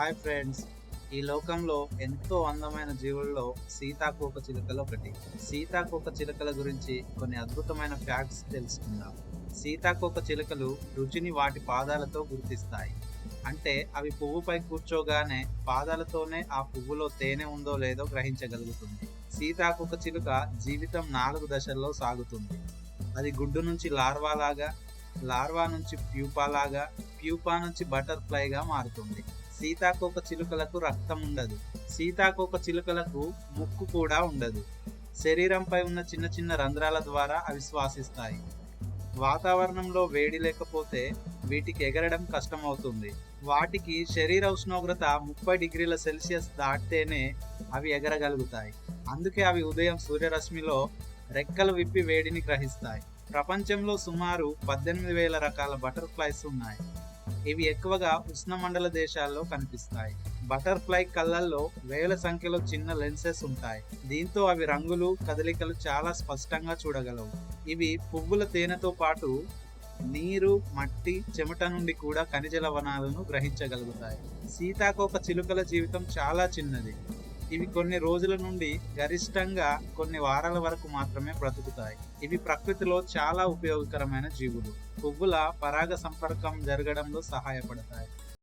Hi friends. ఈ లోకంలో ఎంతో అందమైన జీవుల్లో సీతాకోక చిలుకలు ఒకటి. సీతాకోక చిలుకల గురించి కొన్ని అద్భుతమైన ఫ్యాక్ట్స్ తెలుసుకుందాం. సీతాకోక చిలుకలు రుచిని వాటి పాదాలతో గుర్తిస్తాయి. అంటే అవి పువ్వుపై కూర్చోగానే పాదాలతోనే ఆ పువ్వులో తేనె ఉందో లేదో గ్రహించగలుగుతుంది. సీతాకోక చిలుక జీవితం 4 దశల్లో సాగుతుంది. అది గుడ్డు నుంచి లార్వాలాగా, లార్వా నుంచి ప్యూపాలాగా, ప్యూపా నుంచి బటర్ఫ్లైగా మారుతుంది. సీతాకోక చిలుకలకు రక్తం ఉండదు. సీతాకోక చిలుకలకు ముక్కు కూడా ఉండదు. శరీరంపై ఉన్న చిన్న చిన్న రంధ్రాల ద్వారా అవి శ్వాసిస్తాయి. వాతావరణంలో వేడి లేకపోతే వీటికి ఎగరడం కష్టమవుతుంది. వాటికి శరీర ఉష్ణోగ్రత 30 డిగ్రీల సెల్సియస్ దాటితేనే అవి ఎగరగలుగుతాయి. అందుకే అవి ఉదయం సూర్యరశ్మిలో రెక్కలు విప్పి వేడిని గ్రహిస్తాయి. ప్రపంచంలో సుమారు 18,000 రకాల బటర్ఫ్లైస్ ఉన్నాయి. ఇవి ఎక్కువగా ఉష్ణమండల దేశాల్లో కనిపిస్తాయి. బటర్ఫ్లై కళ్ళల్లో వేల సంఖ్యలో చిన్న లెన్సెస్ ఉంటాయి. దీంతో అవి రంగులు, కదలికలు చాలా స్పష్టంగా చూడగలవు. ఇవి పువ్వుల తేనెతో పాటు నీరు, మట్టి, చెమట నుండి కూడా ఖనిజ లవణాలను గ్రహించగలుగుతాయి. సీతాకోక చిలుకల జీవితం చాలా చిన్నది. ఇవి కొన్ని రోజుల నుండి గరిష్టంగా కొన్ని వారాల వరకు మాత్రమే బ్రతుకుతాయి. ఇవి ప్రకృతిలో చాలా ఉపయోగకరమైన జీవులు. పువ్వుల పరాగ సంపర్కం జరగడంలో సహాయపడతాయి.